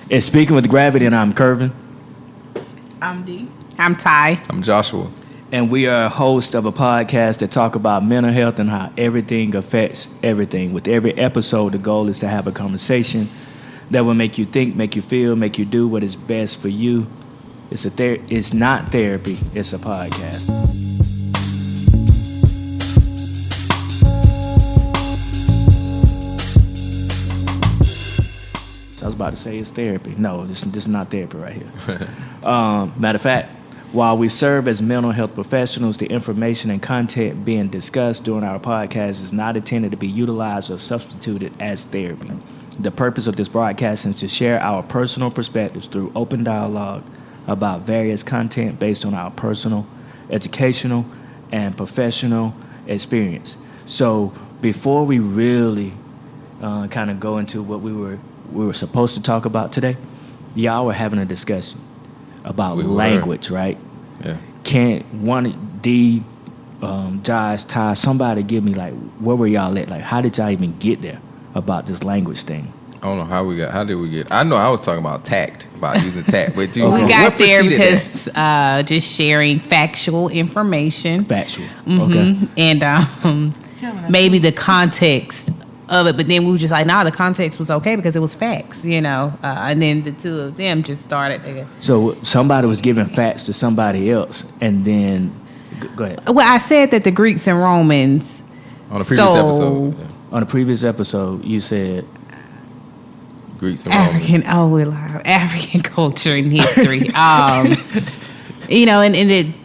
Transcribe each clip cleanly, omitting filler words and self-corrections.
It's Speaking with Gravity, and I'm Curvin. I'm D. I'm Ty. I'm Joshua. And we are hosts of a podcast that talk about mental health and how everything affects everything. With every episode, the goal is to have a conversation that will make you think, make you feel, make you do what is best for you. It's not therapy, it's a podcast. I was about to say it's therapy. No, this is not therapy right here. Matter of fact, while we serve as mental health professionals, the information and content being discussed during our podcast is not intended to be utilized or substituted as therapy. The purpose of this broadcast is to share our personal perspectives through open dialogue about various content based on our personal, educational, and professional experience. So before we really kind of go into what we were supposed to talk about today, y'all were having a discussion about language, right? Yeah. Can't one Josh, Ty, somebody give me like where were y'all at? Like how did y'all even get there about this language thing? I don't know how did we get? I know I was talking about tact, about using tact, but we got there because just sharing factual information. Factual. Mm-hmm. Okay. And maybe the context of it, but then we were just like, nah, the context was okay because it was facts, and then the two of them just started. So somebody was giving facts to somebody else, and then go ahead. Well, I said that the Greeks and Romans on the previous episode. Yeah. On the previous episode, you said Greeks and Romans. African culture and history. And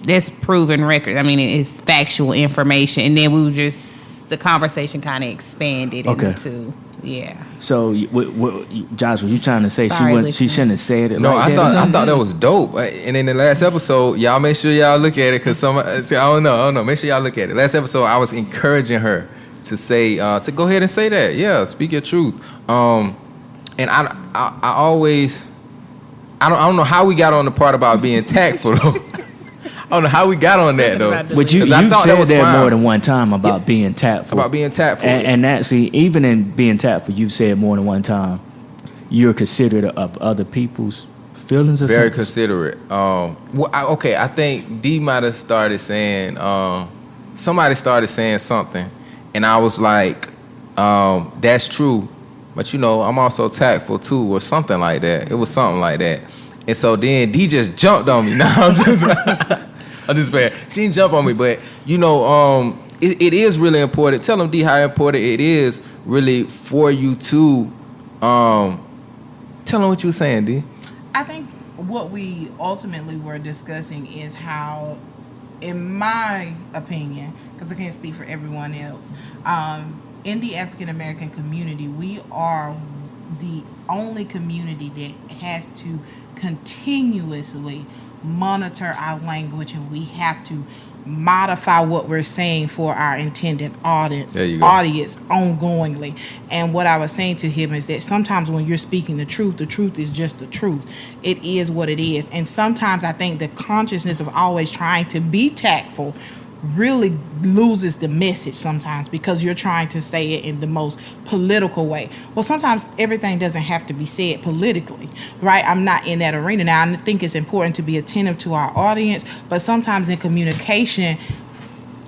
that's proven record. I mean, it's factual information, and then we were just. The conversation kind of expanded into, yeah. So, Josh, was you trying to say she shouldn't have said it? No, like I thought that was dope. And in the last episode, y'all make sure y'all look at it because I don't know. Make sure y'all look at it. Last episode, I was encouraging her to say to go ahead and say that. Yeah, speak your truth. And I always I don't know how we got on the part about being tactful though. I don't know how we got on that though. But you said that more than one time about being tactful. About being tactful. And that, see, even in being tactful, you've said more than one time you're considerate of other people's feelings or something? Very considerate. I think D might have started saying, somebody started saying something, and I was like, that's true, but I'm also tactful too, or something like that. It was something like that. And so then D just jumped on me. Now I'm just bad. She didn't jump on me, but it is really important. Tell them D how important it is really for you to tell them what you were saying, D. I think what we ultimately were discussing is how, in my opinion, because I can't speak for everyone else, in the African American community, we are the only community that has to continuously monitor our language, and we have to modify what we're saying for our intended audience ongoingly. And what I was saying to him is that sometimes when you're speaking the truth is just the truth. It is what it is. And sometimes I think the consciousness of always trying to be tactful really loses the message sometimes because you're trying to say it in the most political way. Well, sometimes everything doesn't have to be said politically, right? I'm not in that arena. Now, I think it's important to be attentive to our audience, but sometimes in communication,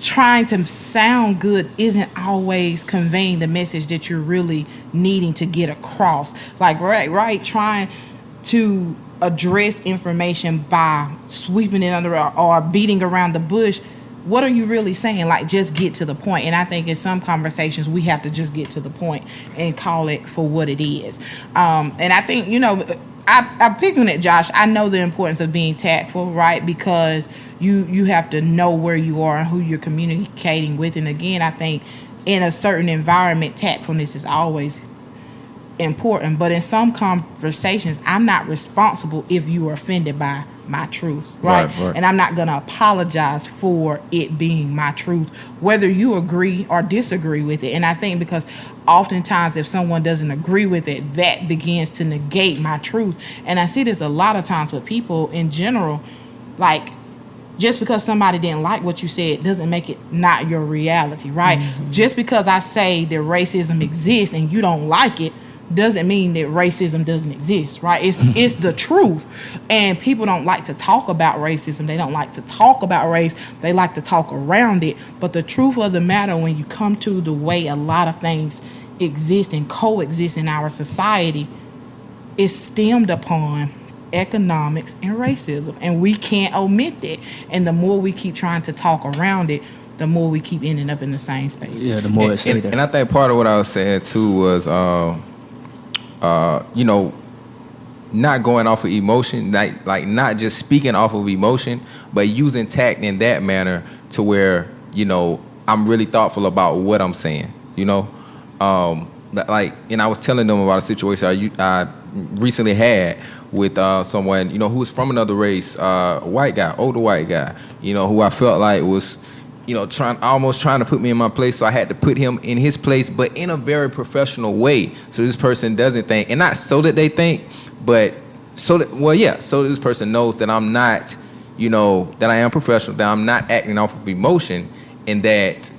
trying to sound good isn't always conveying the message that you're really needing to get across. Like, right, trying to address information by sweeping it under or beating around the bush. What are you really saying? Like, just get to the point. And I think in some conversations, we have to just get to the point and call it for what it is. And I think, I pick on it, Josh. I know the importance of being tactful, right? Because you have to know where you are and who you're communicating with. And again, I think in a certain environment, tactfulness is always important. But in some conversations, I'm not responsible if you are offended by my truth, right? And I'm not going to apologize for it being my truth, whether you agree or disagree with it. And I think because oftentimes if someone doesn't agree with it, that begins to negate my truth. And I see this a lot of times with people in general, like just because somebody didn't like what you said doesn't make it not your reality, right? Mm-hmm. Just because I say that racism exists and you don't like it doesn't mean that racism doesn't exist, right? It's the truth. And people don't like to talk about racism. They don't like to talk about race. They like to talk around it. But the truth of the matter, when you come to the way a lot of things exist and coexist in our society, is stemmed upon economics and racism. And we can't omit that. And the more we keep trying to talk around it, the more we keep ending up in the same spaces. Yeah, the more it's there. And I think part of what I was saying too was, you know, not going off of emotion, like not just speaking off of emotion, but using tact in that manner to where, you know, I'm really thoughtful about what I'm saying, you know. Like, and I was telling them about a situation I recently had with someone, you know, who was from another race, white guy, older white guy, you know, who I felt like was, you know, almost trying to put me in my place. So I had to put him in his place, but in a very professional way. So this person doesn't think, and not so that they think, but so that this person knows that I'm not, you know, that I am professional, that I'm not acting off of emotion, and that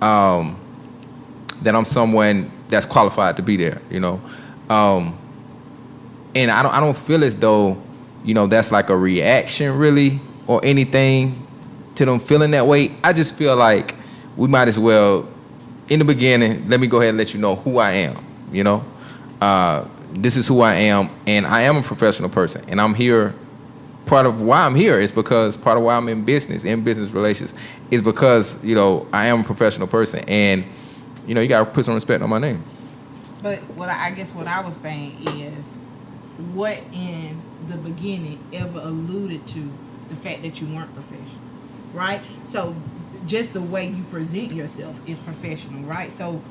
that I'm someone that's qualified to be there, you know. And I don't feel as though, you know, that's like a reaction really or anything to them feeling that way. I just feel like we might as well, in the beginning, let me go ahead and let you know who I am, you know. This is who I am, and I am a professional person, and I'm here. Part of why I'm here is because part of why I'm in business relations, is because, you know, I am a professional person, and, you know, you got to put some respect on my name. But what I guess what I was saying is, what in the beginning ever alluded to the fact that you weren't professional, right? So just the way you present yourself is professional, right? So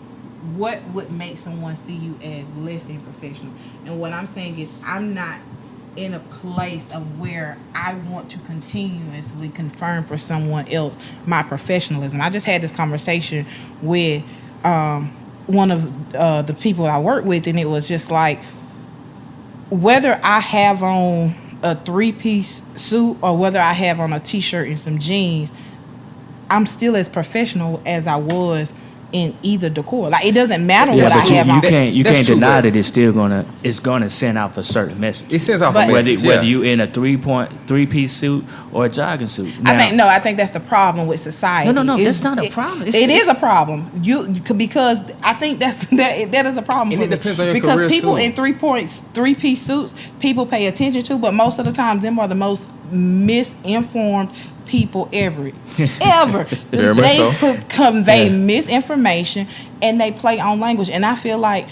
what would make someone see you as less than professional? And what I'm saying is, I'm not in a place of where I want to continuously confirm for someone else my professionalism. I just had this conversation with one of the people I work with, and it was just like, whether I have on a 3-piece suit or whether I have on a t-shirt and some jeans, I'm still as professional as I was in either decor. Like, it doesn't matter what I have on. You can't true, deny bro. that it's gonna send out a certain message. It sends out But- a message, Whether you in a 3-piece suit or a jogging suit. Now, I think that's the problem with society. No, that's not a problem. It is a problem. Because I think that is a problem. And for it me. depends on your because career, people too. in 3-piece suits, people pay attention to, but most of the time, them are the most misinformed people ever. Very much They so. convey misinformation, and they play on language. And I feel like,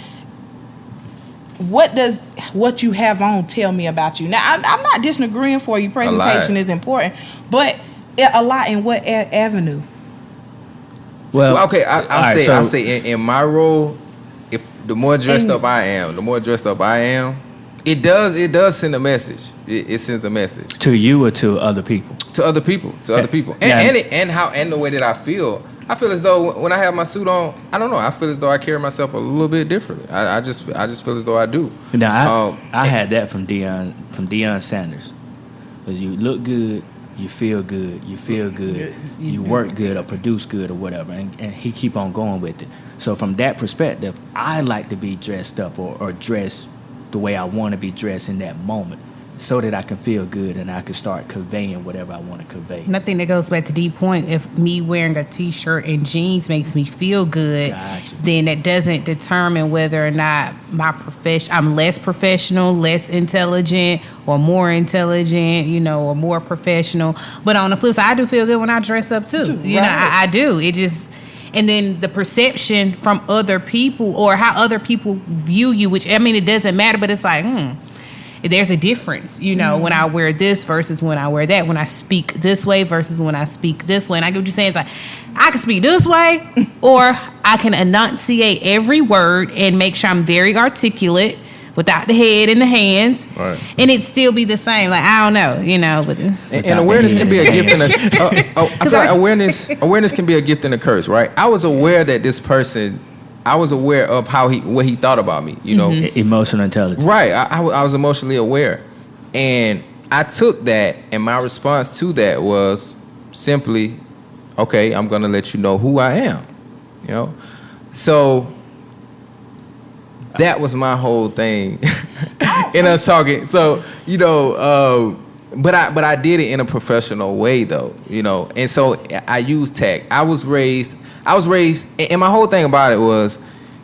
what does what you have on tell me about you? Now, I'm not disagreeing for you. Presentation is important, but a lot in what avenue? well, okay, all right, I'll say in my role, if the more dressed up I am, it does send a message. It sends a message to you or to other people. to other people, and the way that I feel as though when I have my suit on, I don't know, I feel as though I carry myself a little bit differently. I just feel as though I do. Now, I had that from Deion Sanders. Because you look good, you feel good, you work good or produce good or whatever, and he keep on going with it. So from that perspective, I like to be dressed up or dressed the way I want to be dressed in that moment, so that I can feel good and I can start conveying whatever I want to convey. And I think that goes back to D's point. If me wearing a t-shirt and jeans makes me feel good, Gotcha. then that doesn't determine whether or not I'm less professional, less intelligent, or more intelligent, you know, or more professional. But on the flip side, I do feel good when I dress up too. You know, I do. It just... And then the perception from other people or how other people view you, which, I mean, it doesn't matter, but it's like, there's a difference, you know, when I wear this versus when I wear that, when I speak this way versus when I speak this way. And I get what you're saying. It's like, I can speak this way, or I can enunciate every word and make sure I'm very articulate without the head and the hands, Right. and it still be the same. Like, I don't know, you know, but And awareness can be a gift and I feel like awareness can be a gift and a curse, right? I was aware of what he thought about me, you know. Emotional intelligence. Right. I was emotionally aware. And I took that, and my response to that was simply, okay, I'm going to let you know who I am, you know. So That was my whole thing in us talking. So, but I did it in a professional way though, and so I used tact. I was raised, and my whole thing about it was,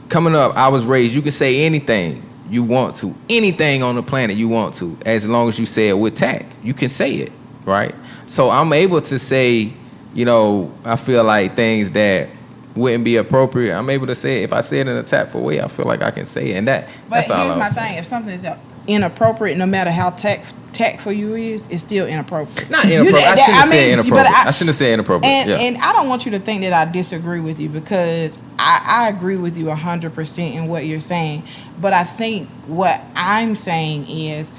coming up, I was raised, you can say anything you want to, anything on the planet you want to, as long as you say it with tact. You can say it, right? So I'm able to say, I feel like things that wouldn't be appropriate, I'm able to say it. If I say it in a tactful way, I feel like I can say it. And that's all I was saying. But here's my thing. If something is inappropriate, no matter how tactful you is, it's still inappropriate. Not inappropriate. I shouldn't have said inappropriate. I shouldn't have said inappropriate. And I don't want you to think that I disagree with you, because I agree with you 100% in what you're saying. But I think what I'm saying is,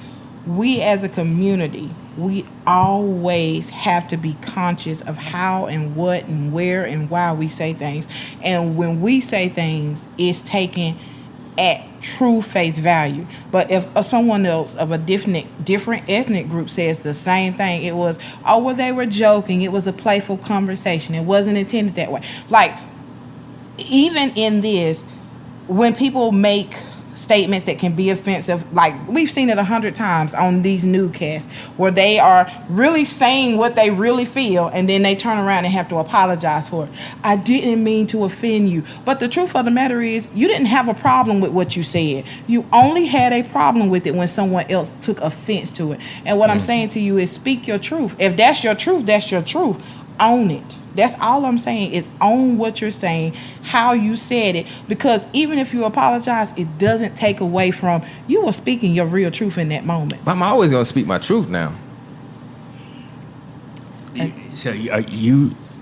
we as a community, we always have to be conscious of how and what and where and why we say things. And when we say things, it's taken at true face value. But if someone else of a different ethnic group says the same thing, it was, they were joking, it was a playful conversation, it wasn't intended that way. Like, even in this, when people make statements that can be offensive, like we've seen it 100 times on these newscasts, where they are really saying what they really feel, and then they turn around and have to apologize for it. I didn't mean to offend you. But the truth of the matter is, you didn't have a problem with what you said. You only had a problem with it when someone else took offense to it. And what I'm saying to you is, speak your truth. If that's your truth, that's your truth. Own it. That's all I'm saying, is own what you're saying, how you said it. Because even if you apologize, it doesn't take away from you were speaking your real truth in that moment. But I'm always going to speak my truth now. So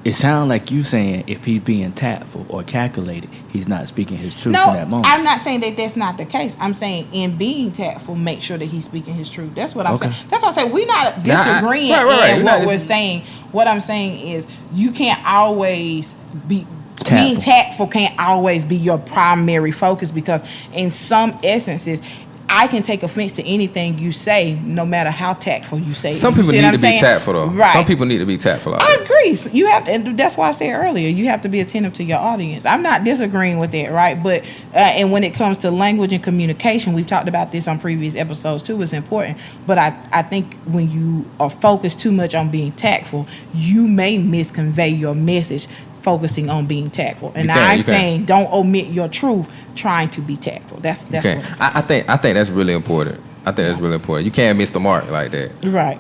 it sounds like you saying if he's being tactful or calculated, he's not speaking his truth in that moment. I'm not saying that that's not the case. I'm saying in being tactful, make sure that he's speaking his truth. That's what I'm saying. That's what I'm saying. We're not disagreeing in what we're saying. What I'm saying is, you can't always be tactful. Being tactful can't always be your primary focus, because in some essences, I can take offense to anything you say, no matter how tactful you say it. Some people need to be tactful, though. Right. Some people need to be tactful. I agree. You have, and that's why I said earlier, you have to be attentive to your audience. I'm not disagreeing with that, right? But and when it comes to language and communication, we've talked about this on previous episodes too. It's important. But I think when you are focused too much on being tactful, you may misconvey your message, focusing on being tactful. And I'm saying, don't omit your truth trying to be tactful. That's what I'm saying. I think that's really important. That's really important. You can't miss the mark like that. Right.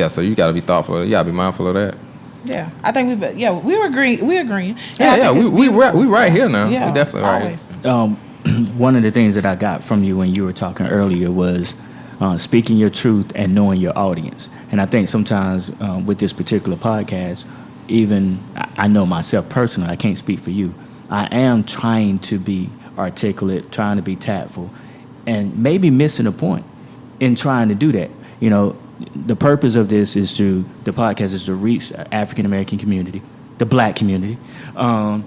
So you got to be thoughtful. You got to be mindful of that. Yeah, I think we're agreeing. We're agreeing. We right here now. Yeah, we definitely always. Right here. One of the things that I got from you when you were talking earlier was speaking your truth and knowing your audience. And I think sometimes with this particular podcast, even I know myself personally, I can't speak for you. I am trying to be articulate, trying to be tactful, and maybe missing a point in trying to do that. The purpose of this the podcast is to reach African American community, the Black community, and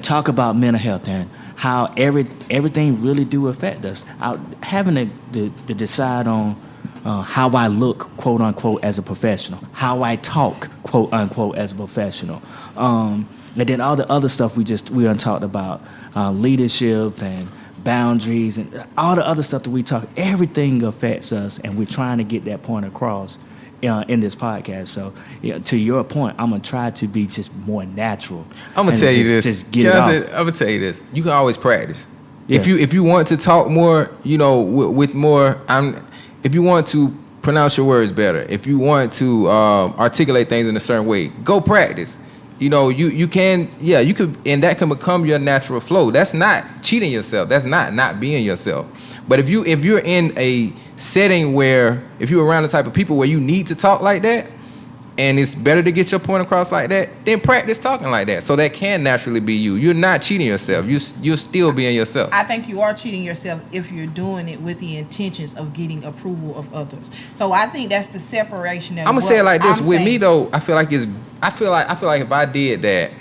talk about mental health and how everything really do affect us. Having to decide on how I look, quote unquote, as a professional, how I talk, quote unquote, as a professional, and then all the other stuff we talked about, leadership and boundaries and all the other stuff that we talk. Everything affects us, and we're trying to get that point across in this podcast. So, to your point, I'm gonna try to be just more natural. I'm gonna tell you this. I'm gonna tell you this. You can always practice. Yeah. If you want to talk more, with more. If you want to pronounce your words better, if you want to articulate things in a certain way, go practice. You can, you could, and that can become your natural flow. That's not cheating yourself. That's not being yourself. But if you're in a setting where, if you're around the type of people where you need to talk like that, and it's better to get your point across like that, then practice talking like that. So that can naturally be you. You're not cheating yourself. You're still being yourself. I think you are cheating yourself if you're doing it with the intentions of getting approval of others. So I think that's the separation. I'm gonna say it like this. With me though, I feel like if I did that,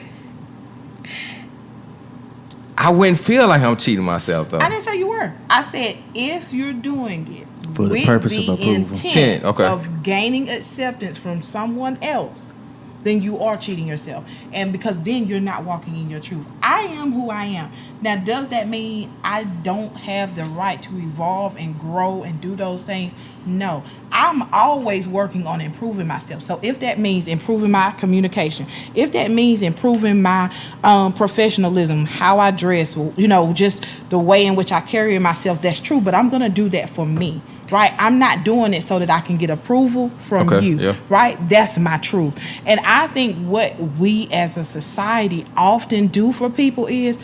I wouldn't feel like I'm cheating myself though. I didn't say you were. I said if you're doing it for the purpose of approval, intent of gaining acceptance from someone else, then you are cheating yourself. And because then you're not walking in your truth. I am who I am. Now, does that mean I don't have the right to evolve and grow and do those things? No. I'm always working on improving myself. So if that means improving my communication, if that means improving my professionalism, how I dress, just the way in which I carry myself, that's true. But I'm going to do that for me. Right? I'm not doing it so that I can get approval from you. Yeah. Right? That's my truth. And I think what we as a society often do for people is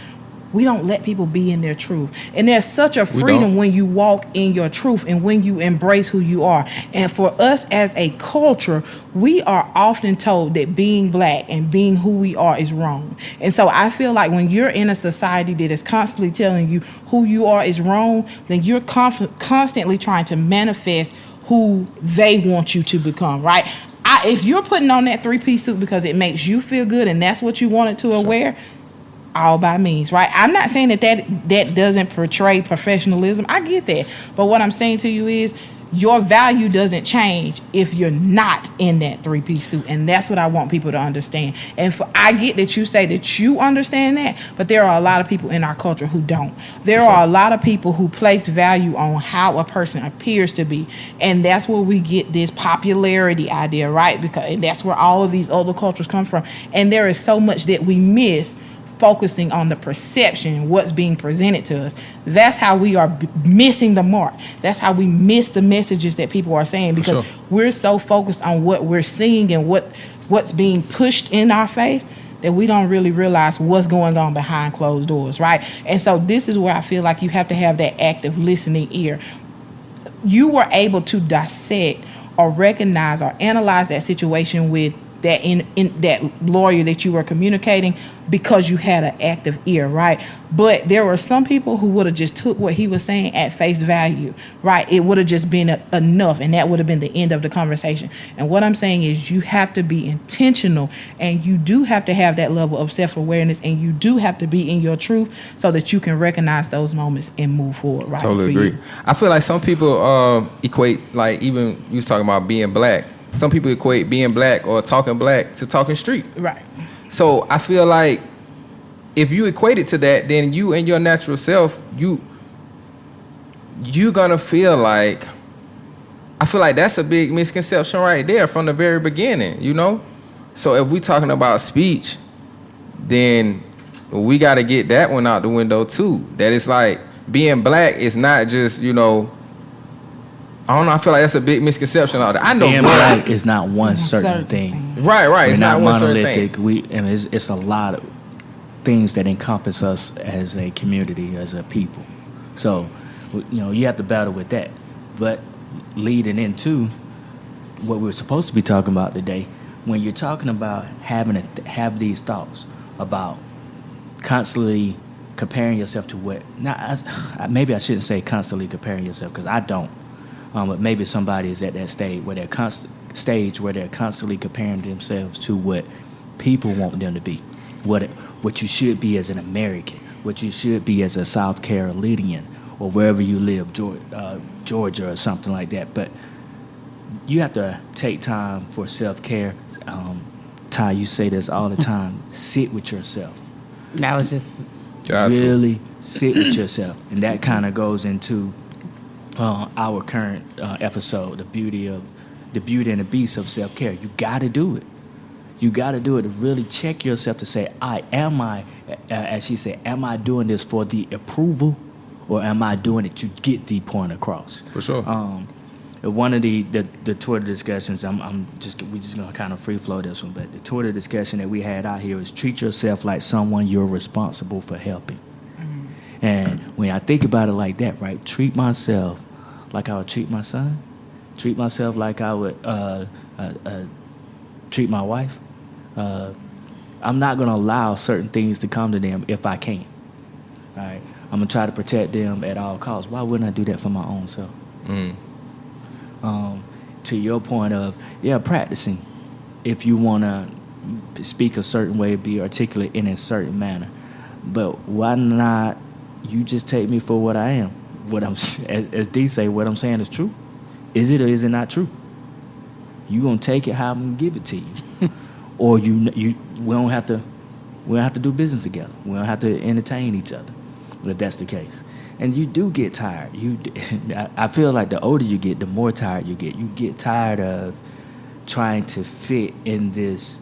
we don't let people be in their truth. And there's such a freedom when you walk in your truth and when you embrace who you are. And for us as a culture, we are often told that being black and being who we are is wrong. And so I feel like when you're in a society that is constantly telling you who you are is wrong, then you're constantly trying to manifest who they want you to become, right? If you're putting on that 3-piece suit because it makes you feel good and that's what you wanted to wear, all by means, right? I'm not saying that doesn't portray professionalism. I get that. But what I'm saying to you is your value doesn't change if you're not in that 3-piece suit. And that's what I want people to understand. And I get that you say that you understand that, but there are a lot of people in our culture who don't. There are a lot of people who place value on how a person appears to be. And that's where we get this popularity idea, right? And that's where all of these other cultures come from. And there is so much that we miss focusing on the perception, what's being presented to us. That's how we are missing the mark. That's how we miss the messages that people are saying, because we're so focused on what we're seeing and what's being pushed in our face that we don't really realize what's going on behind closed doors, right? And so this is where I feel like you have to have that active listening ear. You were able to dissect or recognize or analyze that situation with that in that lawyer that you were communicating because you had an active ear, right? But there were some people who would have just took what he was saying at face value, right? It would have just been enough, and that would have been the end of the conversation. And what I'm saying is you have to be intentional, and you do have to have that level of self-awareness, and you do have to be in your truth so that you can recognize those moments and move forward, right? Totally agree. I feel like some people equate, like even you was talking about being black. Some people equate being black or talking black to talking street. Right. So I feel like if you equate it to that, then you and your natural self, you're gonna feel like, I feel like that's a big misconception right there from the very beginning, you know? So if we're talking about speech, then we gotta get that one out the window too. That it's like being black is not just, I don't know. I feel like that's a big misconception out there. I know being black is not one certain thing. Right. We're It's not one certain monolithic. thing. It's a lot of things that encompass us as a community, as a people. So, you have to battle with that. But leading into what we're supposed to be talking about today, when you're talking about have these thoughts about constantly comparing yourself to what. Now, maybe I shouldn't say constantly comparing yourself, because I don't. But maybe somebody is at that stage where they're constantly comparing themselves to what people want them to be, what you should be as an American, what you should be as a South Carolinian, or wherever you live, Georgia or something like that. But you have to take time for self-care. Ty, you say this all the time. Sit with yourself. That was just really sit with yourself, and that kind of goes into our current episode, the beauty and the beast of self-care. You got to do it. You got to do it to really check yourself to say, as she said, am I doing this for the approval, or am I doing it to get the point across? For sure. One of the Twitter discussions, we're just gonna kind of free flow this one, but the Twitter discussion that we had out here is treat yourself like someone you're responsible for helping. And when I think about it like that, right, treat myself like I would treat my son, treat myself like I would treat my wife. I'm not going to allow certain things to come to them if I can. All right, I'm going to try to protect them at all costs. Why wouldn't I do that for my own self? To your point of, practicing. If you want to speak a certain way, be articulate in a certain manner. But why not you just take me for what I am? What I'm, as D say, what I'm saying is true. Is it or is it not true? You gonna take it how I'm gonna give it to you. or we don't have to do business together. We don't have to entertain each other, if that's the case. And you do get tired. I feel like the older you get, the more tired you get. You get tired of trying to fit in this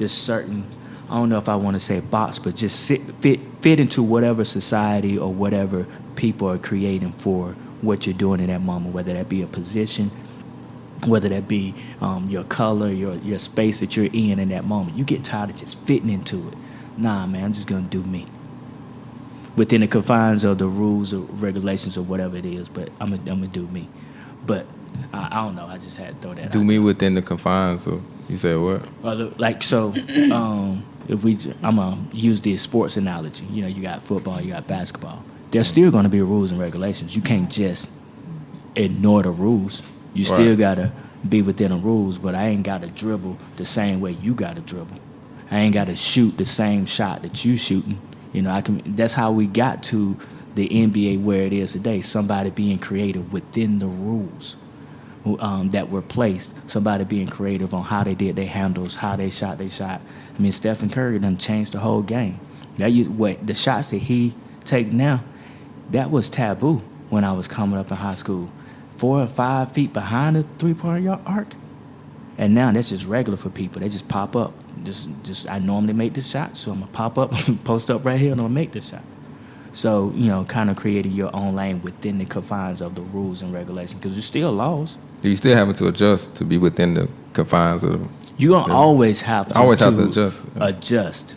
certain, I don't know if I want to say box, but just fit into whatever society or whatever people are creating for what you're doing in that moment, whether that be a position, whether that be your color, your space that you're in that moment. You get tired of just fitting into it. Nah, man, I'm just going to do me. Within the confines of the rules or regulations or whatever it is, but I'm gonna do me. But I don't know. I just had to throw that. Do out me there. within the confines of. You said what? Like so, I'm gonna use the sports analogy. You know, you got football, you got basketball. There's still gonna be rules and regulations. You can't just ignore the rules. You still gotta be within the rules. But I ain't gotta dribble the same way you gotta dribble. I ain't gotta shoot the same shot that you shooting. You know, that's how we got to the NBA where it is today. Somebody being creative within the rules that were placed. Somebody being creative on how they did their handles, how they shot. I mean, Stephen Curry done changed the whole game. The shots that he take now, that was taboo when I was coming up in high school. 4 or 5 feet behind the 3-point arc. And now that's just regular for people. They just pop up. Just I normally make this shot, so I'm gonna pop up, post up right here, and I'm gonna make this shot. So, you know, kind of creating your own lane within the confines of the rules and regulations, because there's still laws. You still having to adjust to be within the confines of. You're gonna always have to adjust. Adjust.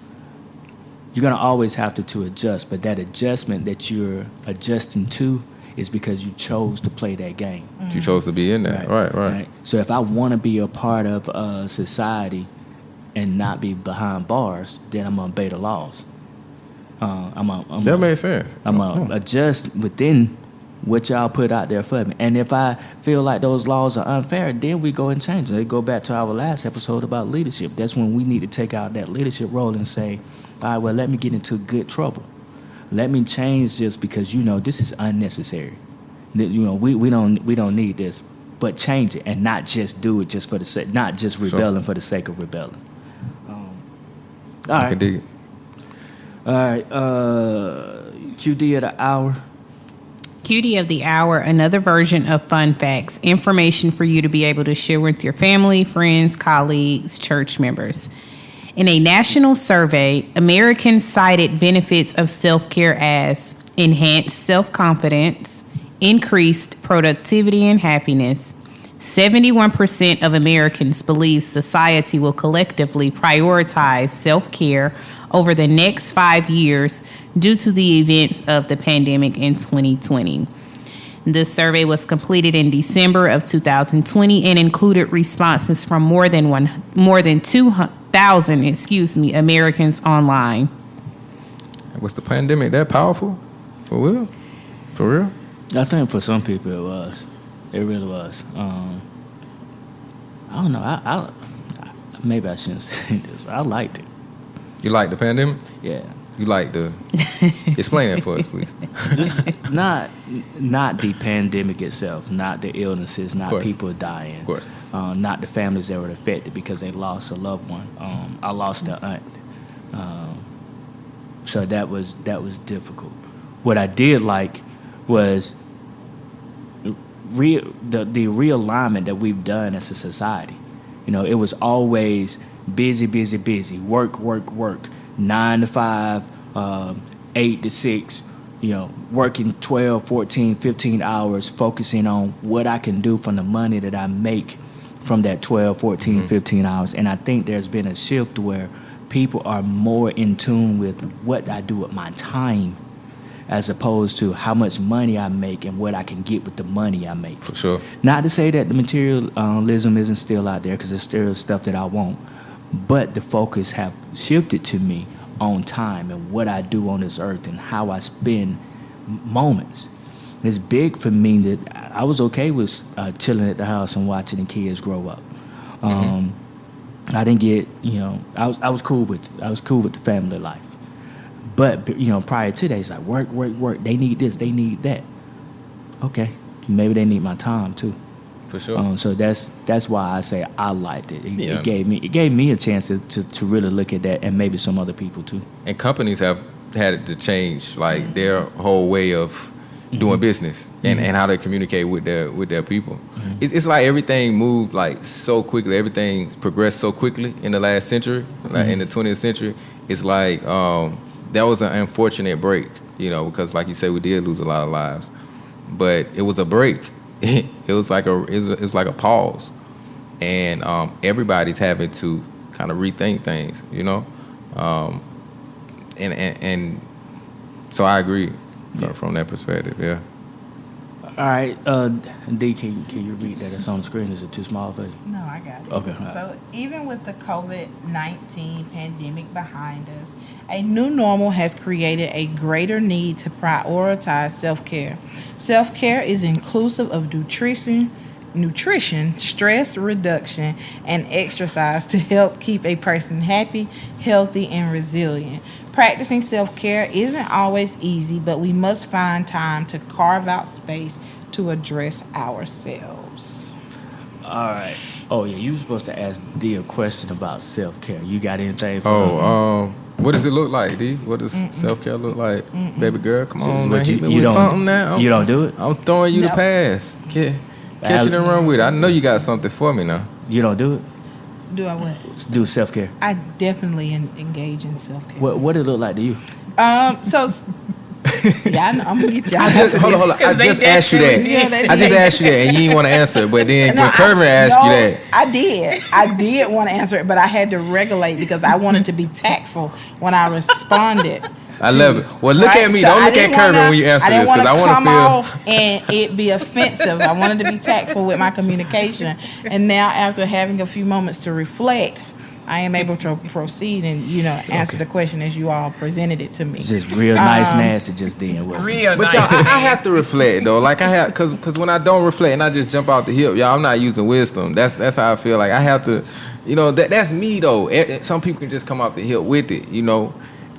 You're gonna always have to adjust, but that adjustment that you're adjusting to is because you chose to play that game. You chose to be in there, right. So if I want to be a part of society and not be behind bars, then I'm gonna obey the laws. That makes sense. I'm gonna adjust within what y'all put out there for me. And if I feel like those laws are unfair, then we go and change them. They go back to our last episode about leadership. That's when we need to take out that leadership role and say, all right, well, let me get into good trouble. Let me change this because, you know, this is unnecessary. You know, we don't need this, but change it and not just do it just for the sake, not just rebelling for the sake of rebelling. All right. I can dig it. All right. QD of the hour. QD of the hour, another version of fun facts, information for you to be able to share with your family, friends, colleagues, church members. In a national survey, Americans cited benefits of self-care as enhanced self-confidence, increased productivity and happiness. 71% of Americans believe society will collectively prioritize self-care over the next 5 years due to the events of the pandemic in 2020. This survey was completed in December of 2020 and included responses from more than 2,000 Americans online. Was the pandemic that powerful? For real? For real? I think for some people it was. It really was. I don't know. I maybe I shouldn't say this. I liked it. You like the pandemic? Yeah. You like the... Explain that for us, please. This not the pandemic itself, not the illnesses, not people dying. Of course. Not the families that were affected because they lost a loved one. I lost an aunt. So that was difficult. What I did like was the realignment that we've done as a society. You know, it was always busy, work, 9 to 5, 8 to 6, you know, working 12, 14, 15 hours, focusing on what I can do from the money that I make from that 12, 14, 15 hours. And I think there's been a shift where people are more in tune with what I do with my time as opposed to how much money I make and what I can get with the money I make. For sure. Not to say that the materialism isn't still out there, because there's still stuff that I want, but the focus have shifted to me on time and what I do on this earth and how I spend moments. It's big for me that I was okay with chilling at the house and watching the kids grow up. I didn't get, you know, I was cool with the family life. But, you know, prior to that, it's like work. They need this, they need that. Okay, maybe they need my time too. For sure. So that's why I say I liked it. Yeah. It gave me a chance to really look at that, and maybe some other people too. And companies have had to change like their whole way of doing business and how they communicate with their people. It's like everything moved like so quickly. Everything's progressed so quickly in the last century, like in the 20th century. It's like that was an unfortunate break, you know, because like you said, we did lose a lot of lives, but it was a break. It was like a pause, and everybody's having to kind of rethink things, you know, and so I agree from that perspective. Yeah. All right, D, can you read that? It's on the screen. Is it too small for you? No, I got it. Okay. So even with the COVID-19 pandemic behind us, a new normal has created a greater need to prioritize self-care. Self-care is inclusive of nutrition, stress reduction, and exercise to help keep a person happy, healthy, and resilient. Practicing self-care isn't always easy, but we must find time to carve out space to address ourselves. All right. Oh yeah, you were supposed to ask D a question about self-care. You got anything for What does it look like, D? What does self-care look like? Baby girl, come on, man, hit me you with don't- something now. You don't do it? I'm throwing you the No. pass. Catch it and run with it. I know you got something for me now. You don't do it? Do I what? Do self-care. I definitely engage in self-care. What it look like to you? So yeah, I'm gonna get y'all. Hold on. I just asked you that. Yeah, they I just did. asked you that, and you didn't want to answer it. But then No, when Kervin asked you that, I did want to answer it, but I had to regulate because I wanted to be tactful when I responded. I love it. Well, look Right? at me. So Don't I look at didn't Kervin wanna- when you answer I this, didn't because I wanna want to come feel. off and it be offensive. I wanted to be tactful with my communication, and now after having a few moments to reflect, I am able to proceed and answer the question as you all presented it to me. It's just real nice, nasty. Just then. Real But nice. y'all, I have to reflect though. Like I have, cause when I don't reflect and I just jump out the hip, y'all, I'm not using wisdom. That's how I feel. Like I have to, that's me though. Some people can just come off the hip with it,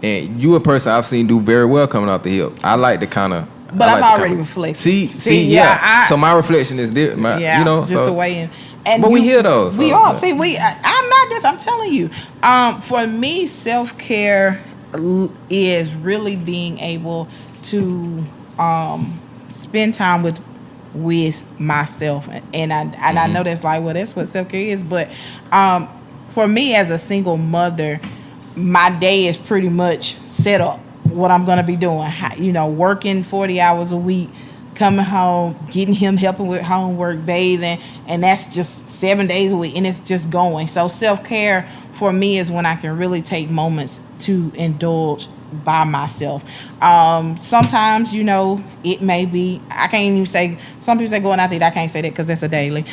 And you a person I've seen do very well coming off the hip. I like to kind of. But I've already reflected. See, yeah. yeah. So my reflection is different. Just so, the way in. And But we hear those. We so, all yeah. see. I'm not this. I'm telling you. For me, self-care is really being able to spend time with myself, and I know that's like, well, that's what self-care is. But for me, as a single mother, my day is pretty much set up. What I'm gonna be doing, working 40 hours a week, coming home, getting him, helping with homework, bathing, and that's just 7 days a week, and it's just going. So self-care for me is when I can really take moments to indulge by myself. Sometimes, it may be, I can't even say, some people say going out to eat, I can't say that because that's a daily.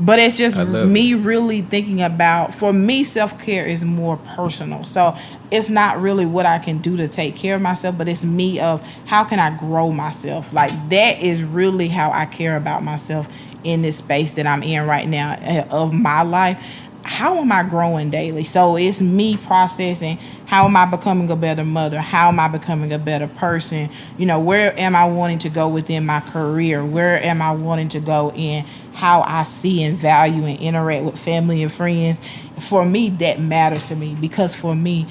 But it's just me really thinking about, for me, self-care is more personal. So it's not really what I can do to take care of myself, but it's me of how can I grow myself. Like that is really how I care about myself in this space that I'm in right now of my life. How am I growing daily? So it's me processing, how am I becoming a better mother? How am I becoming a better person? Where am I wanting to go within my career? Where am I wanting to go in how I see and value and interact with family and friends? For me, that matters to me, because for me,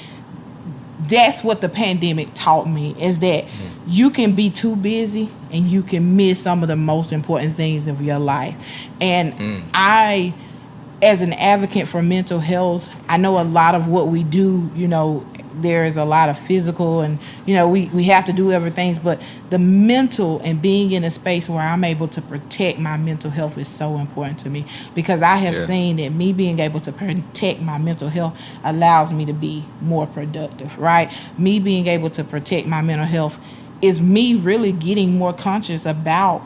that's what the pandemic taught me, is that you can be too busy and you can miss some of the most important things of your life. And I, as an advocate for mental health, I know a lot of what we do, there is a lot of physical and, we have to do everything, but the mental and being in a space where I'm able to protect my mental health is so important to me, because I have seen that me being able to protect my mental health allows me to be more productive, right? Me being able to protect my mental health is me really getting more conscious about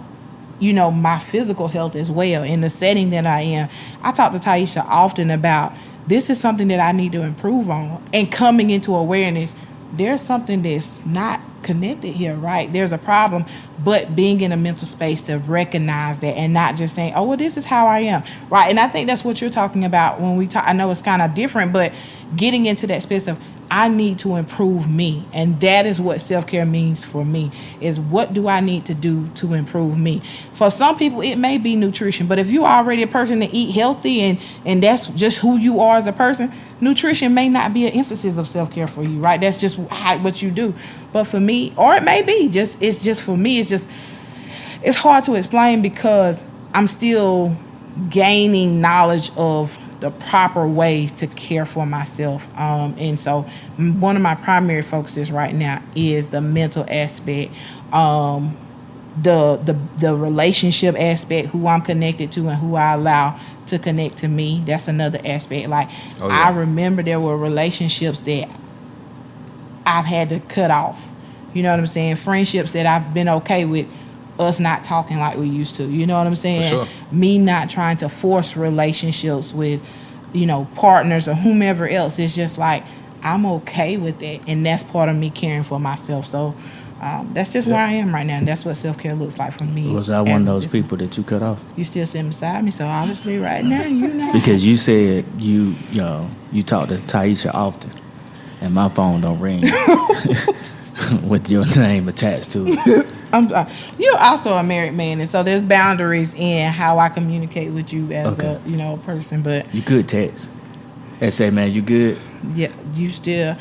my physical health as well. In the setting that I am, I talk to Taisha often about this is something that I need to improve on, and coming into awareness, there's something that's not connected here, right? There's a problem, but being in a mental space to recognize that and not just saying, oh, well, this is how I am, right? And I think that's what you're talking about when we talk. I know it's kind of different, but getting into that space of I need to improve me. And that is what self-care means for me, is what do I need to do to improve me? For some people, it may be nutrition. But if you're already a person that eat healthy and that's just who you are as a person, nutrition may not be an emphasis of self-care for you, right? That's just what you do. But for me, or it may be, it's just for me, it's hard to explain because I'm still gaining knowledge of the proper ways to care for myself. And so one of my primary focuses right now is the mental aspect, the relationship aspect, who I'm connected to and who I allow to connect to me. That's another aspect. Like, I remember there were relationships that I've had to cut off. You know what I'm saying? Friendships that I've been okay with us not talking like we used to. You know what I'm saying? For sure. Me not trying to force relationships with, partners or whomever else. It's just like, I'm okay with that. And that's part of me caring for myself. So that's just where I am right now. And that's what self-care looks like for me. Was I one of those people that you cut off? You still sitting beside me, so obviously right now you know. Because you said you talk to Taisha often, and my phone don't ring with your name attached to it. You're also a married man, and so there's boundaries in how I communicate with you as a person. But You could text and say, "Man, you good?" yeah, you still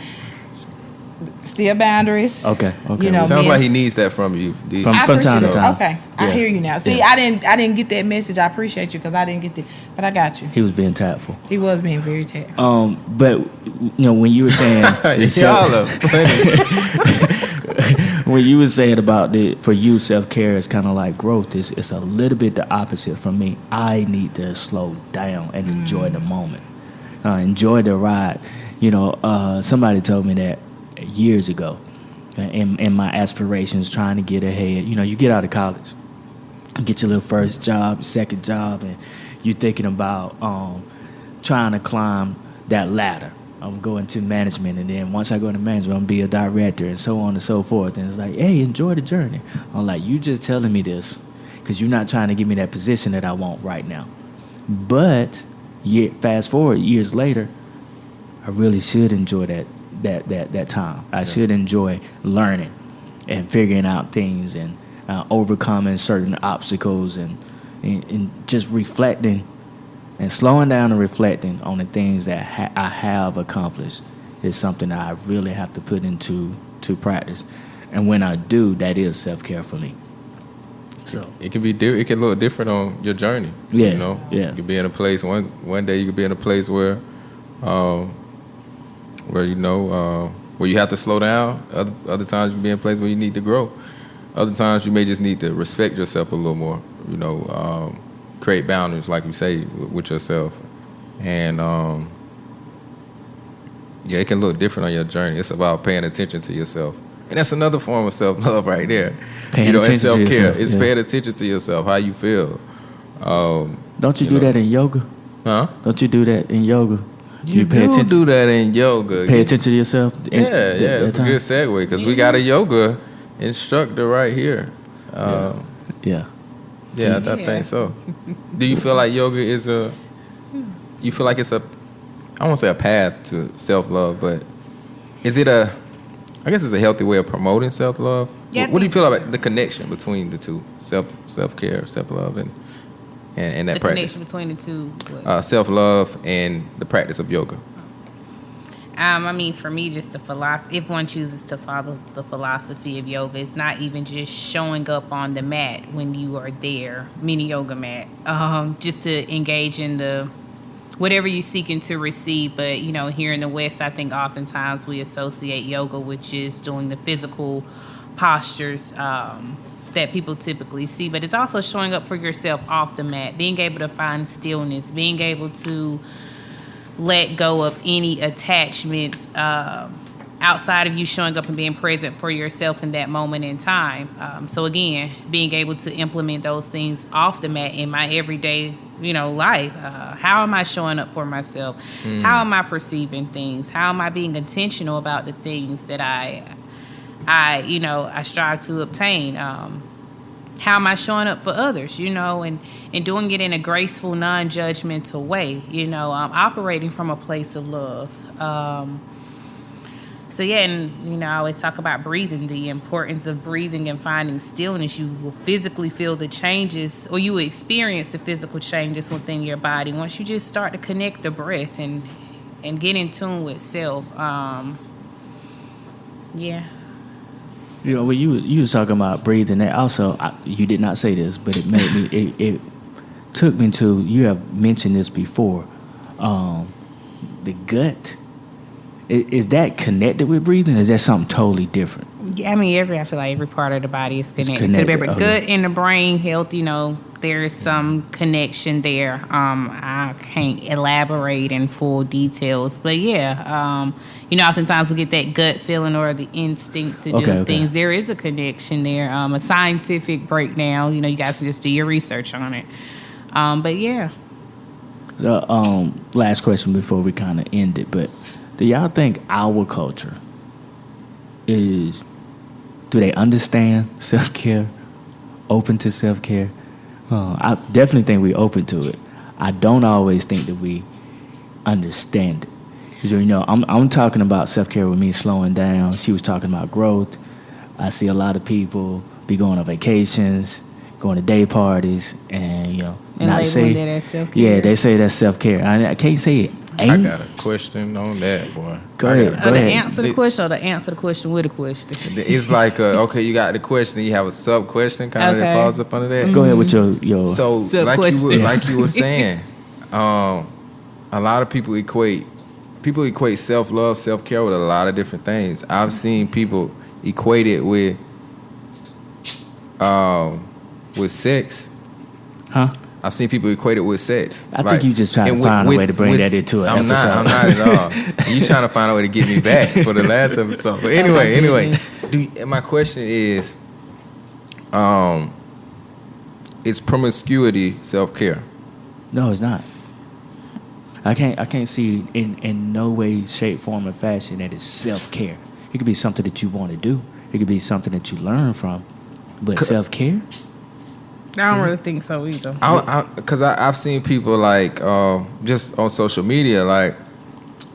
boundaries. Okay. Sounds like he needs that from you. D. From time to time. Okay, I Yeah. hear you now. See, Yeah. I didn't get that message. I appreciate you because I didn't get that, but I got you. He was being tactful. He was being very tactful. But when you were saying Y'all are plenty. when you were saying about for you, self-care is kind of like growth. It's a little bit the opposite from me. I need to slow down and enjoy the moment, enjoy the ride. Somebody told me that years ago in my aspirations, trying to get ahead. You get out of college, get your little first job, second job, and you're thinking about trying to climb that ladder. I'm going to management, and then once I go into management, I'm gonna be a director, and so on and so forth. And it's like, hey, enjoy the journey. I'm like, you just telling me this because you're not trying to give me that position that I want right now. But fast forward years later, I really should enjoy that time. I should enjoy learning and figuring out things and overcoming certain obstacles and just reflecting. And slowing down and reflecting on the things that I have accomplished is something that I really have to put into practice. And when I do, that is self-care for me. So It can be it can look different on your journey. Yeah. You could be in a place one day you could be in a place where where you have to slow down. Other times you can be in a place where you need to grow. Other times you may just need to respect yourself a little more. Create boundaries, like you say, with yourself. And it can look different on your journey. It's about paying attention to yourself. And that's another form of self-love right there. Paying attention and self-care. to yourself, It's paying attention to yourself, how you feel. don't you do that in yoga? Huh? Don't you do that in yoga? You pay attention. do that in yoga. Pay attention to yourself. It's a good segue because we got a yoga instructor right here. Yeah. Yeah, I think so. Do you feel like yoga is you feel like it's I don't want to say a path to self-love, but is it I guess it's a healthy way of promoting self-love? Yeah, What do you feel about the connection between the two, self-care, self-love, and that The practice? connection between the two. What? Self-love and the practice of yoga. For me, just the philosophy, if one chooses to follow the philosophy of yoga, it's not even just showing up on the mat when you are there, mini yoga mat, just to engage in the whatever you're seeking to receive. But, here in the West, I think oftentimes we associate yoga with just doing the physical postures that people typically see. But it's also showing up for yourself off the mat, being able to find stillness, being able to let go of any attachments outside of you showing up and being present for yourself in that moment in time. So again, being able to implement those things off the mat in my everyday, life. How am I showing up for myself? How am I perceiving things? How am I being intentional about the things that I strive to obtain? How am I showing up for others, and doing it in a graceful, non-judgmental way, operating from a place of love. So yeah, and I always talk about breathing, the importance of breathing and finding stillness. You will physically feel the changes, or you will experience the physical changes within your body once you just start to connect the breath and get in tune with self. Yeah. When you was talking about breathing, that also you did not say this, but it made me. It took me to, you have mentioned this before, the gut. Is that connected with breathing? Or is that something totally different? Yeah, I mean, I feel like every part of the body is connected to the connected, very gut and the brain health. There is some connection there. I can't elaborate in full details, but yeah, oftentimes we get that gut feeling or the instinct to do things. There is a connection there. A scientific breakdown. You guys just do your research on it. But yeah. So, last question before we kind of end it, but do y'all think our culture do they understand self-care, open to self-care? I definitely think we're open to it. I don't always think that we understand it. I'm talking about self-care with me slowing down. She was talking about growth. I see a lot of people be going on vacations, going to day parties, and not say that as self-care. Yeah, they say that's self-care. I can't say it. I got a question on that, boy. Go ahead. To answer the question, or to answer the question with a question. It's like you got the question, and you have a sub question kind of that falls up under that. Go ahead with your. So like you were saying, a lot of people equate self-love, self-care with a lot of different things. I've seen people equate it with sex. Huh? I've seen people equate it with sex. I think you just trying to find a way to bring that into an episode. I'm not at all. You trying to find a way to get me back for the last episode. But anyway, my question is promiscuity self-care? No, it's not. I can't see in no way, shape, form, or fashion that it's self-care. It could be something that you want to do. It could be something that you learn from. But self-care? I don't really think so either. Because I've seen people like just on social media, like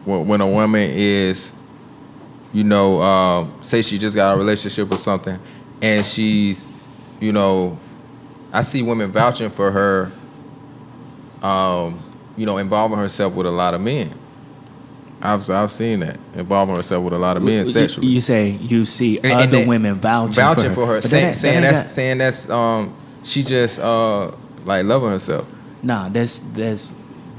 when a woman is, say she just got a relationship or something, and she's, I see women vouching for her, involving herself with a lot of men. I've seen that, involving herself with a lot of men sexually. You say you see other women vouching for her, saying that's she just like loving herself. Nah, that's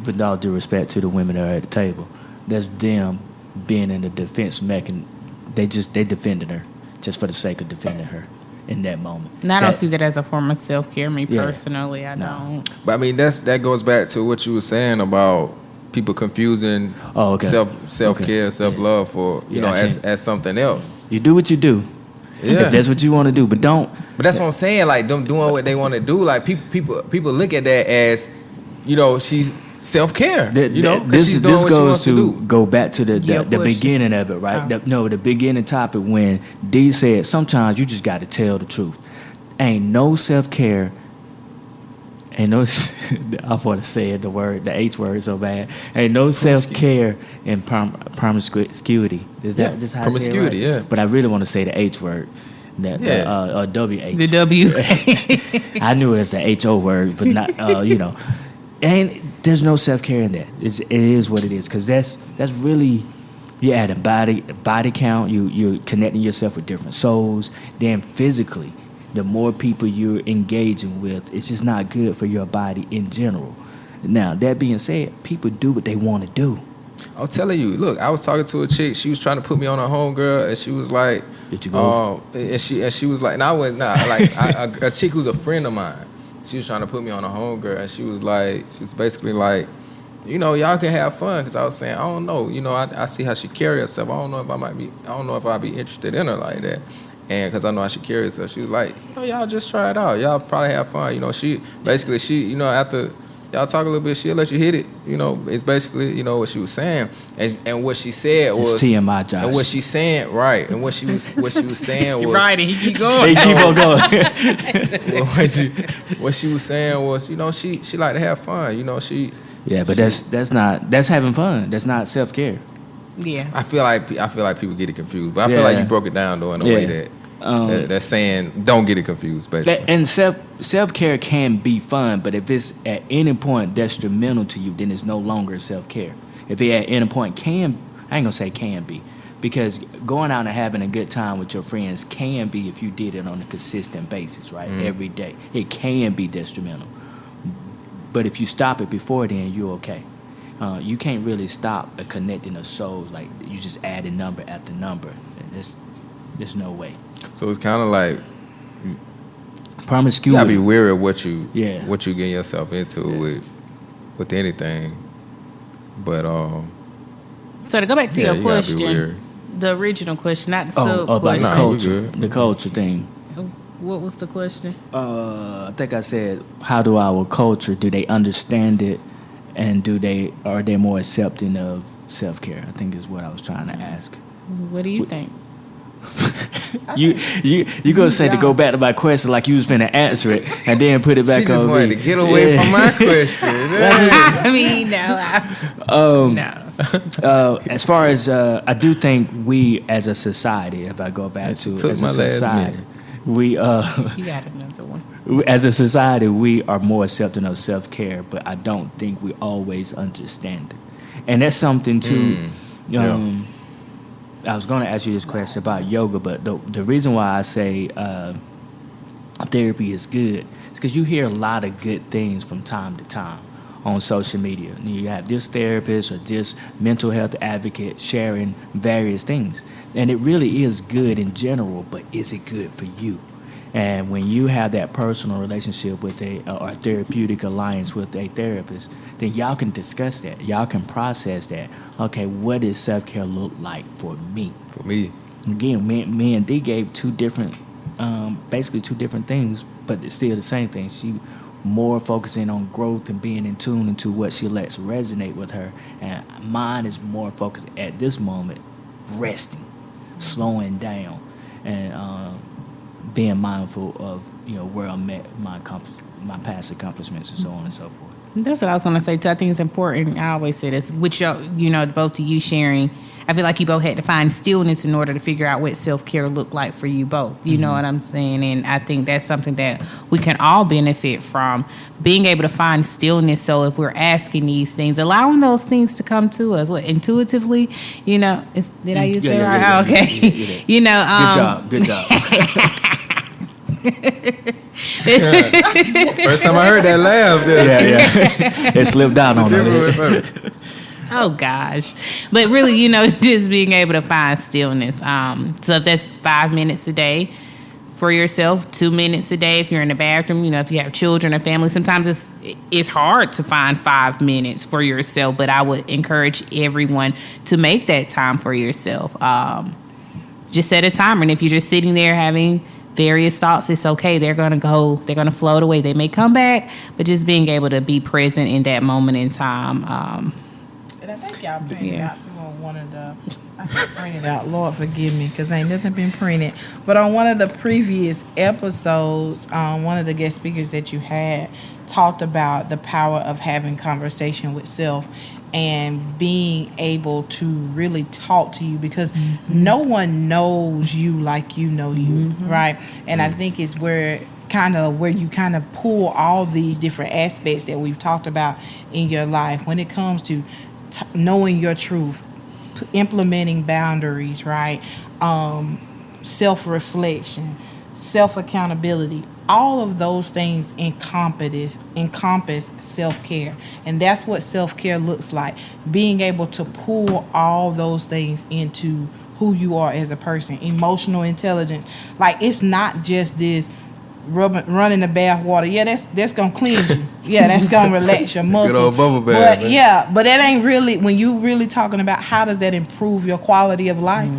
with all due respect to the women that are at the table. That's them being in the defense mechanism. They defending her just for the sake of defending her in that moment. And I don't see that as a form of self-care. Me personally, I don't. But I mean, that goes back to what you were saying about people confusing self-care, self-love for as something else. You do what you do. Yeah. If that's what you want to do, but don't. But that's what I'm saying. Like them doing what they want to do. Like people look at that as, she's self-care. This goes to go back to the beginning of it, right? The beginning topic when D said sometimes you just got to tell the truth. Ain't no self-care. Ain't no. I want to say the H word so bad. Ain't no self-care in promiscuity. Is that just how promiscuity? I say it right? Yeah. But I really want to say the H word. WH. The W. I knew it as the HO word, but not. And there's no self-care in that. It is what it is, because that's really, you're adding body count. You're connecting yourself with different souls. Then physically, the more people you're engaging with, it's just not good for your body in general. Now, that being said, people do what they want to do. I'm telling you, look, I was talking to a chick. She was trying to put me on her homegirl, and she was like, "Did you go?" And she was like, "No, I went. Nah, like a chick who's a friend of mine. She was trying to put me on a homegirl, and she was basically like, y'all can have fun, because I was saying, I don't know, I see how she carry herself. I don't know if I'd be interested in her like that. And because I know how she carries herself, she was like, y'all just try it out. Y'all probably have fun. She after y'all talk a little bit, she'll let you hit it. It's basically, what she was saying. And what she said was, it's TMI, Josh. And what she's saying, right. And what she was saying was, you're right, and he keep going. They keep on going. what she was saying was, she like to have fun. She. Yeah, but that's having fun. That's not self-care. Yeah. I feel like people get it confused, but I feel like you broke it down though in a way that that's saying don't get it confused, basically. And self-care can be fun, but if it's at any point detrimental to you, then it's no longer self-care. If it at any point I ain't gonna say can be, because going out and having a good time with your friends can be if you did it on a consistent basis, right? Every day. It can be detrimental. But if you stop it before then, you're okay. You can't really stop a connecting of souls, like you just add a number after number. There's no way. So it's kind of like Promiscuity. you gotta be wary of what you get yourself into with anything. But So to go back to your you gotta be weary. question, the original question, not the sub about question. the Nah, culture, you good. the culture thing. What was the question? I think I said, how do our culture, do they understand it, and are they more accepting of self-care? I think is what I was trying to ask. What do you think? You gonna say to go back to my question like you was finna answer it and then put it back She just on wanted me. to get away from my question. I mean, no. As far as I do think we as a society, if I go back to took as my a last society, minute. we You got another one. as a society we are more accepting of self-care, but I don't think we always understand it, and that's something too. I was going to ask you this question about yoga, but the reason why I say therapy is good is because you hear a lot of good things from time to time on social media. You have this therapist or this mental health advocate sharing various things, and it really is good in general, but is it good for you? And when you have that personal relationship with or therapeutic alliance with a therapist, then y'all can discuss that. Y'all can process that. Okay, what does self-care look like for me? For me. Again, me and Dee gave basically two different things, but it's still the same thing. She more focusing on growth and being in tune into what she lets resonate with her. And mine is more focused at this moment, resting, slowing down, and being mindful of where I'm at, my past accomplishments, and so on and so forth. That's what I was going to say too. I think it's important. I always say this, which both of you sharing. I feel like you both had to find stillness in order to figure out what self-care looked like for you both. You know what I'm saying? And I think that's something that we can all benefit from, being able to find stillness. So if we're asking these things, allowing those things to come to us, intuitively, did I use that right? Yeah, Okay. Good job. First time I heard that laugh. Yeah. It slipped out on her. Oh gosh. But really, just being able to find stillness. So if that's 5 minutes a day for yourself, 2 minutes a day if you're in the bathroom, if you have children or family, sometimes it's hard to find 5 minutes for yourself, but I would encourage everyone to make that time for yourself. Just set a timer, and if you're just sitting there having various thoughts, it's okay. They're going to float away. They may come back, but just being able to be present in that moment in time. And I think y'all printed out too on one of the, I said printed out, Lord forgive me, because ain't nothing been printed. But on one of the previous episodes, one of the guest speakers that you had talked about the power of having conversation with self and being able to really talk to you, because no one knows you like you know you, right? And I think it's where you kind of pull all these different aspects that we've talked about in your life when it comes to knowing your truth, implementing boundaries, right? Self-reflection, self-accountability. All of those things encompass self-care. And that's what self-care looks like. Being able to pull all those things into who you are as a person. Emotional intelligence. Like, it's not just this running the bath water. Yeah, that's gonna cleanse you. Yeah, that's gonna relax your muscles. Good old bubble bath. But yeah, but that ain't really, when you really talking about how does that improve your quality of life,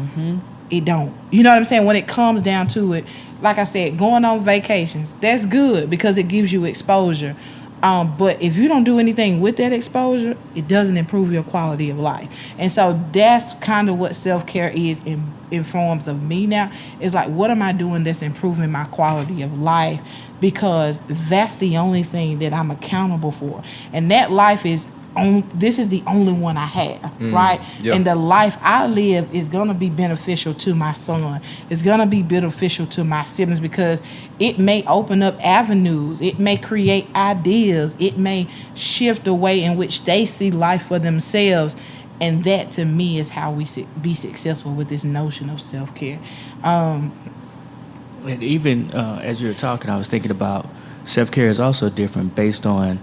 it don't. You know what I'm saying? When it comes down to it, like I said, going on vacations, that's good because it gives you exposure. But if you don't do anything with that exposure, it doesn't improve your quality of life. And so that's kind of what self-care is in forms of me now. It's like, what am I doing that's improving my quality of life? Because that's the only thing that I'm accountable for. And that life is this is the only one I have, right? yeah. And the life I live is gonna be beneficial to my son. It's gonna be beneficial to my siblings because it may open up avenues. It may create ideas. It may shift the way in which they see life for themselves. And that, to me, is how we be successful with this notion of self-care. And even as you were talking, I was thinking about self-care is also different based on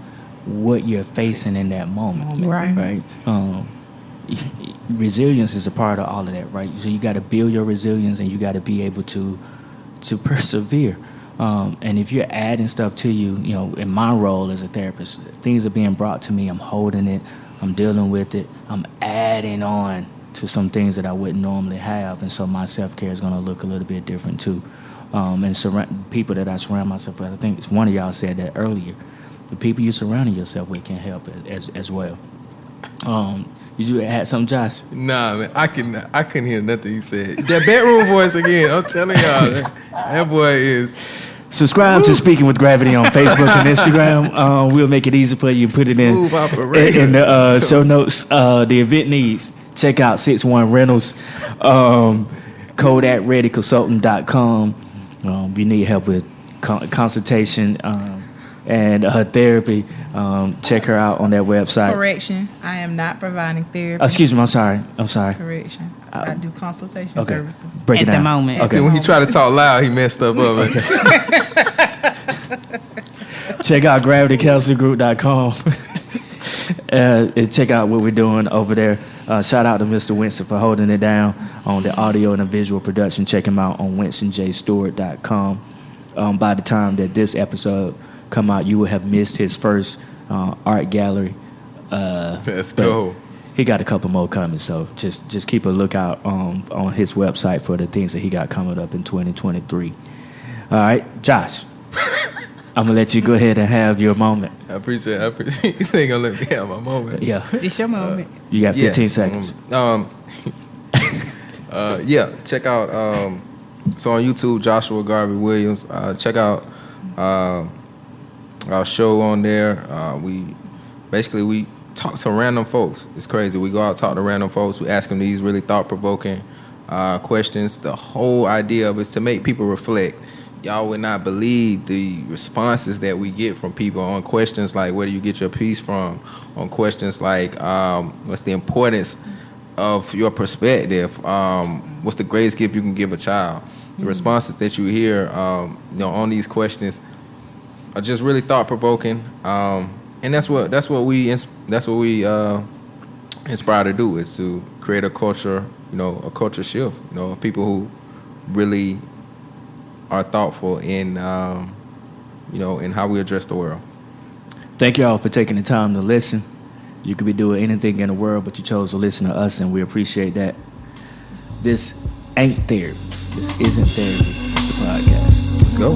what you're facing in that moment. Right. Right. Resilience is a part of all of that, right? So you got to build your resilience, and you got to be able to persevere. And if you're adding stuff to you, you know, in my role as a therapist, things are being brought to me. I'm holding it. I'm dealing with it. I'm adding on to some things that I wouldn't normally have, and so my self-care is going to look a little bit different too. And people that I surround myself with, I think it's one of y'all said that earlier. The people you're surrounding yourself with can help as well. Did you add something, Josh? Nah, man, I couldn't hear nothing you said. That bedroom voice again. I'm telling y'all, that boy is. Subscribe to Speaking with Gravity on Facebook and Instagram. We'll make it easy for you. Put it in the show notes. The event needs. Check out 61 Rentals, KodakReadyConsultant.com. If you need help with consultation and therapy, check her out on that website. Correction, I am not providing therapy. Excuse me, I'm sorry. Correction, I do consultation services. Break it At down. the moment. Okay. See, when he tried to talk loud, he messed up. Check out gravitycounselgroup.com and check out what we're doing over there. Shout out to Mr. Winston for holding it down on the audio and the visual production. Check him out on winstonjstewart.com. By the time that this episode come out, you will have missed his first art gallery. Let's go. He got a couple more coming, so just keep a lookout on his website for the things that he got coming up in 2023. All right, Josh, I'm gonna let you go ahead and have your moment. I appreciate it. He's ain't gonna let me have my moment. Yeah, It's your moment. you got 15 seconds. Yeah, check out. So on YouTube, Joshua Garvey Williams. Check out our show on there. We talk to random folks. It's crazy. We go out, talk to random folks. We ask them these really thought-provoking questions. The whole idea of it is to make people reflect. Y'all would not believe the responses that we get from people on questions like, where do you get your peace from? On questions like, what's the importance of your perspective? What's the greatest gift you can give a child? The responses that you hear, on these questions are just really thought-provoking. And that's what we inspire to do, is to create a culture, a culture shift. People who really are thoughtful in in how we address the world. Thank you all for taking the time to listen. You could be doing anything in the world, but you chose to listen to us, and we appreciate that. This ain't therapy. This isn't therapy. It's a podcast. Let's go.